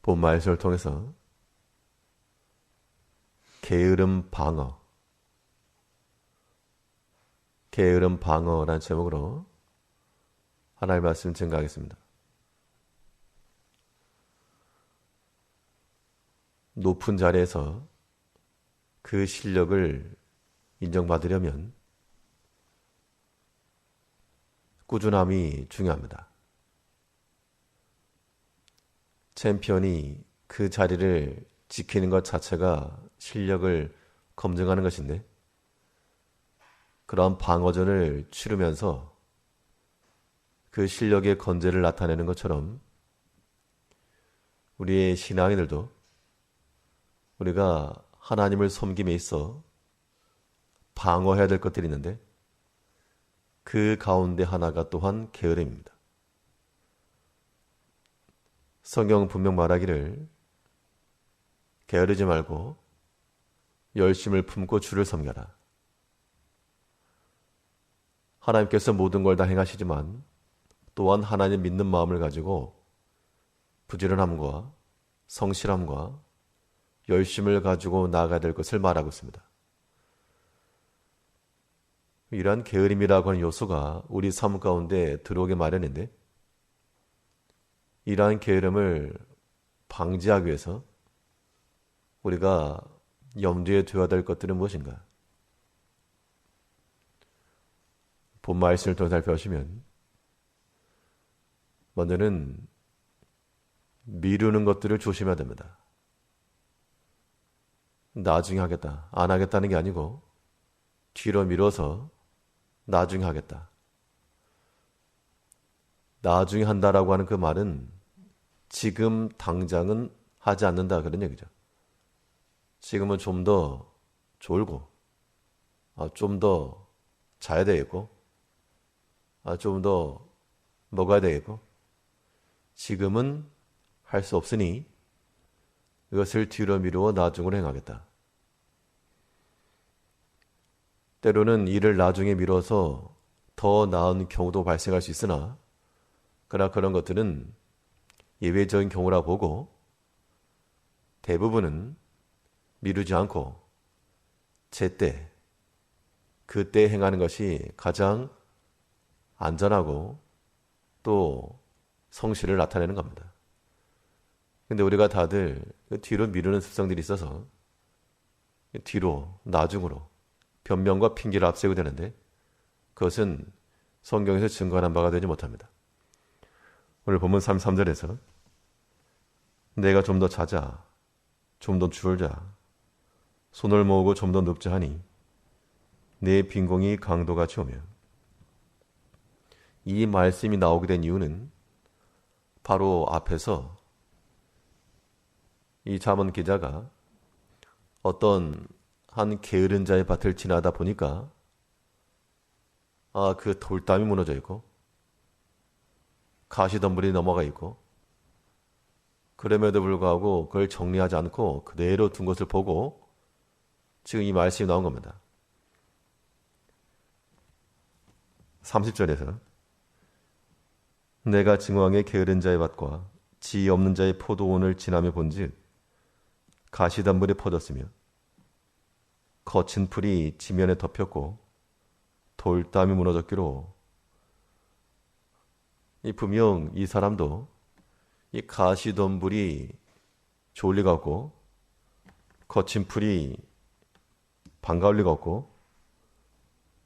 본 말씀을 통해서 게으름 방어라는 제목으로 하나님의 말씀 증거하겠습니다. 높은 자리에서 그 실력을 인정받으려면 꾸준함이 중요합니다. 챔피언이 그 자리를 지키는 것 자체가 실력을 검증하는 것인데, 그러한 방어전을 치르면서 그 실력의 건재를 나타내는 것처럼 우리의 신앙인들도 우리가 하나님을 섬김에 있어 방어해야 될 것들이 있는데, 그 가운데 하나가 또한 게으름입니다. 성경 분명 말하기를 게으르지 말고 열심을 품고 주를 섬겨라. 하나님께서 모든 걸 다 행하시지만 또한 하나님 믿는 마음을 가지고 부지런함과 성실함과 열심을 가지고 나아가야 될 것을 말하고 있습니다. 이러한 게으름이라고 하는 요소가 우리 삶 가운데 들어오게 마련인데, 이러한 게으름을 방지하기 위해서 우리가 염두에 두어야 될 것들은 무엇인가? 본 말씀을 통해 살펴보시면 먼저는 미루는 것들을 조심해야 됩니다. 나중에 하겠다, 안 하겠다는 게 아니고 뒤로 미뤄서 나중에 하겠다. 나중에 한다라고 하는 그 말은 지금 당장은 하지 않는다, 그런 얘기죠. 지금은 좀 더 졸고, 좀 더 자야 되겠고, 좀 더 먹어야 되겠고, 지금은 할 수 없으니 이것을 뒤로 미루어 나중으로 행하겠다. 때로는 일을 나중에 미뤄서 더 나은 경우도 발생할 수 있으나, 그러나 그런 것들은 예외적인 경우라 보고 대부분은 미루지 않고 제때, 그때 행하는 것이 가장 안전하고 또 성실을 나타내는 겁니다. 근데 우리가 다들 뒤로 미루는 습성들이 있어서 뒤로, 나중으로 변명과 핑계를 앞세우게 되는데, 그것은 성경에서 증거한 바가 되지 못합니다. 오늘 본문 33절에서 내가 좀 더 자자, 좀 더 줄자, 손을 모으고 좀 더 눕자 하니 내 빈공이 강도같이 오며, 이 말씀이 나오게 된 이유는 바로 앞에서 이 잠언 기자가 어떤 한 게으른 자의 밭을 지나다 보니까 그 돌담이 무너져 있고 가시덤불이 넘어가 있고, 그럼에도 불구하고 그걸 정리하지 않고 그대로 둔 것을 보고 지금 이 말씀이 나온 겁니다. 30절에서 내가 증왕의 게으른 자의 밭과 지혜 없는 자의 포도원을 지나며 본즉 가시덤불이 퍼졌으며 거친 풀이 지면에 덮였고 돌담이 무너졌기로, 분명 이 사람도 이 가시덤불이 좋을 리가 없고 거친 풀이 반가울 리가 없고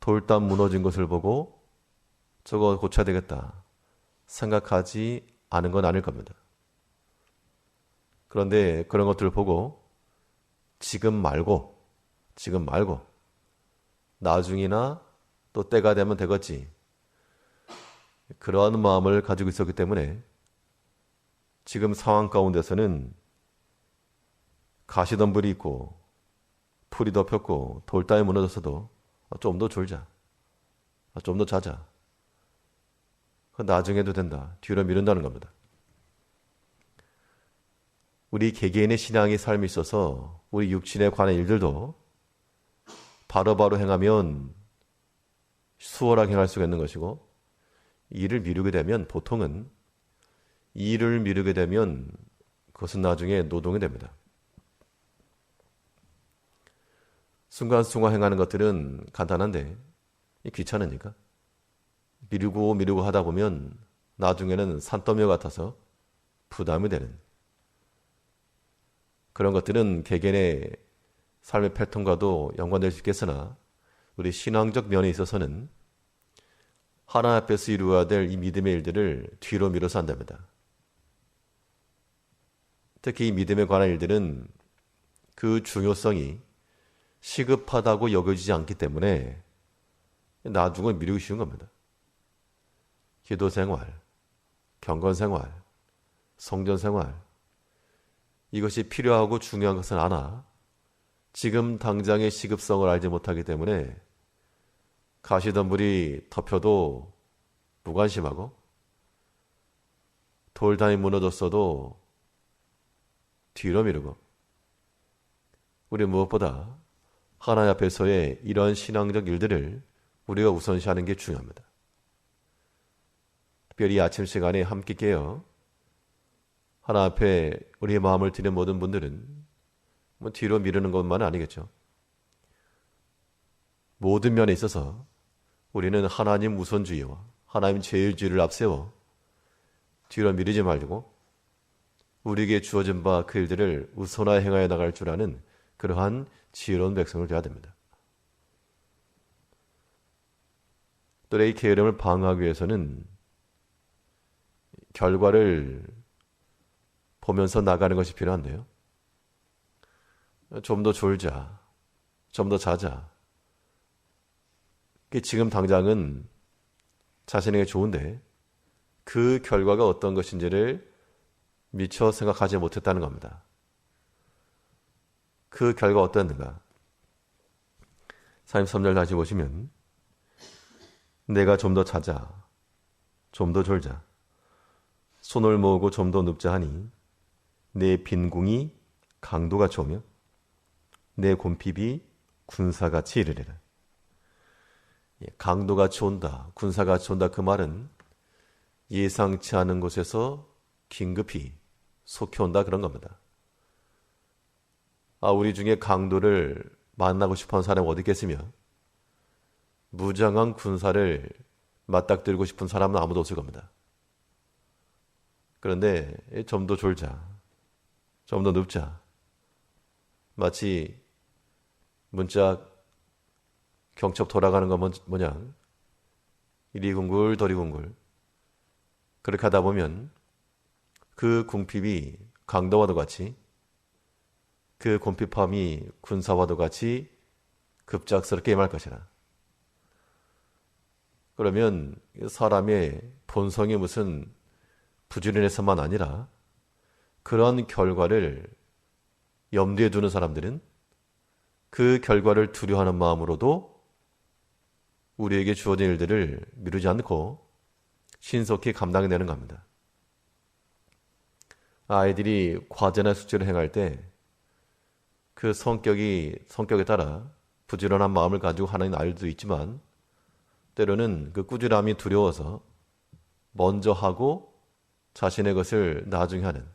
돌담 무너진 것을 보고 저거 고쳐야 되겠다 생각하지 않은 건 아닐 겁니다. 그런데 그런 것들을 보고 지금 말고 나중이나 또 때가 되면 되겠지, 그러한 마음을 가지고 있었기 때문에 지금 상황 가운데서는 가시덤불이 있고 풀이 덮였고 돌담이 무너졌어도 좀 더 졸자, 좀 더 자자, 나중에 해도 된다, 뒤로 미룬다는 겁니다. 우리 개개인의 신앙의 삶에 있어서 우리 육신에 관한 일들도 바로바로 행하면 수월하게 행할 수가 있는 것이고, 일을 미루게 되면 보통은 일을 미루게 되면 그것은 나중에 노동이 됩니다. 순간순간 행하는 것들은 간단한데 귀찮으니까 미루고 하다 보면 나중에는 산더미 같아서 부담이 되는 그런 것들은 개개인의 삶의 패턴과도 연관될 수 있겠으나 우리 신앙적 면에 있어서는 하나님 앞에서 이루어야 될 이 믿음의 일들을 뒤로 미뤄서 한답니다. 특히 이 믿음에 관한 일들은 그 중요성이 시급하다고 여겨지지 않기 때문에 나중을 미루기 쉬운 겁니다. 기도 생활, 경건 생활, 성전 생활, 이것이 필요하고 중요한 것은 아나 지금 당장의 시급성을 알지 못하기 때문에 가시덤불이 덮여도 무관심하고 돌담이 무너졌어도 뒤로 미루고 우리 무엇보다 하나님 앞에서의 이러한 신앙적 일들을 우리가 우선시하는 게 중요합니다. 특별히 아침 시간에 함께 깨어 하나님 앞에 우리의 마음을 드리는 모든 분들은 뒤로 미루는 것만은 아니겠죠. 모든 면에 있어서 우리는 하나님 우선주의와 하나님 제일주의를 앞세워 뒤로 미루지 말고 우리에게 주어진 바 그 일들을 우선하여 행하여 나갈 줄 아는 그러한 지혜로운 백성을 되어야 됩니다. 또 이 게으름을 방어하기 위해서는 결과를 보면서 나가는 것이 필요한데요. 좀 더 졸자, 좀 더 자자. 지금 당장은 자신에게 좋은데 그 결과가 어떤 것인지를 미처 생각하지 못했다는 겁니다. 그 결과 어떠했는가? 43절 다시 보시면 내가 좀 더 자자, 좀 더 졸자, 손을 모으고 좀 더 눕자 하니 내 빈궁이 강도같이 오며 내 곰핍이 군사같이 이르리라. 강도같이 온다, 군사같이 온다, 그 말은 예상치 않은 곳에서 긴급히 속혀온다 그런 겁니다. 우리 중에 강도를 만나고 싶어하는 사람이 어디 있겠으며 무장한 군사를 맞닥뜨리고 싶은 사람은 아무도 없을 겁니다. 그런데 좀 더 졸자, 좀 더 눕자, 마치 문짝 경첩 돌아가는 것 모양 이리 궁굴 저리 궁굴 그렇게 하다 보면 그 궁핍이 강도와도 같이 그 곰핍함이 군사와도 같이 급작스럽게 임할 것이라. 그러면 사람의 본성이 무슨 부지런해서만 아니라 그런 결과를 염두에 두는 사람들은 그 결과를 두려워하는 마음으로도 우리에게 주어진 일들을 미루지 않고 신속히 감당해내는 겁니다. 아이들이 과제나 숙제를 행할 때 그 성격에 따라 부지런한 마음을 가지고 하는 아이들도 있지만 때로는 그 꾸준함이 두려워서 먼저 하고 자신의 것을 나중에 하는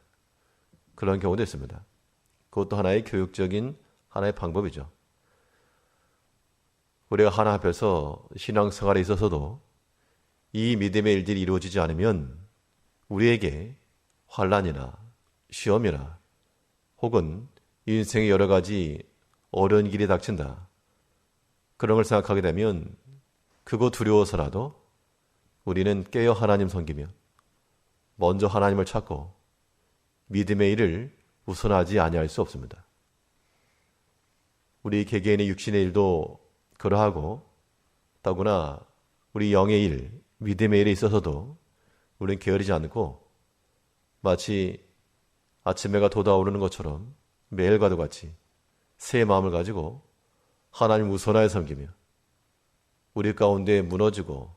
그런 경우도 있습니다. 그것도 하나의 교육적인 하나의 방법이죠. 우리가 하나 앞에서 신앙생활에 있어서도 이 믿음의 일들이 이루어지지 않으면 우리에게 환난이나 시험이나 혹은 인생의 여러 가지 어려운 길이 닥친다. 그런 걸 생각하게 되면 그거 두려워서라도 우리는 깨어 하나님 섬기며 먼저 하나님을 찾고 믿음의 일을 우선하지 아니할 수 없습니다. 우리 개개인의 육신의 일도 그러하고 더구나 우리 영의 일, 믿음의 일에 있어서도 우리는 게으르지 않고 마치 아침 해가 돋아오르는 것처럼 매일과도 같이 새 마음을 가지고 하나님 우선하여 섬기며 우리 가운데 무너지고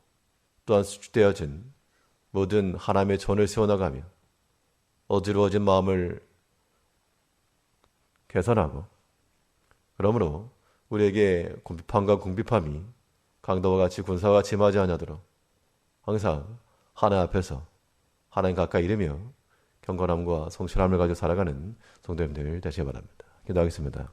또한 수축되어진 모든 하나님의 전을 세워나가며 어지러워진 마음을 개선하고 그러므로 우리에게 궁핍함과 궁핍함이 강도와 같이 군사와 같이 임하지 아니하도록 항상 하나님 앞에서 하나님 가까이 이르며 경건함과 성실함을 가지고 살아가는 성도님들 되시기 바랍니다. 기도하겠습니다.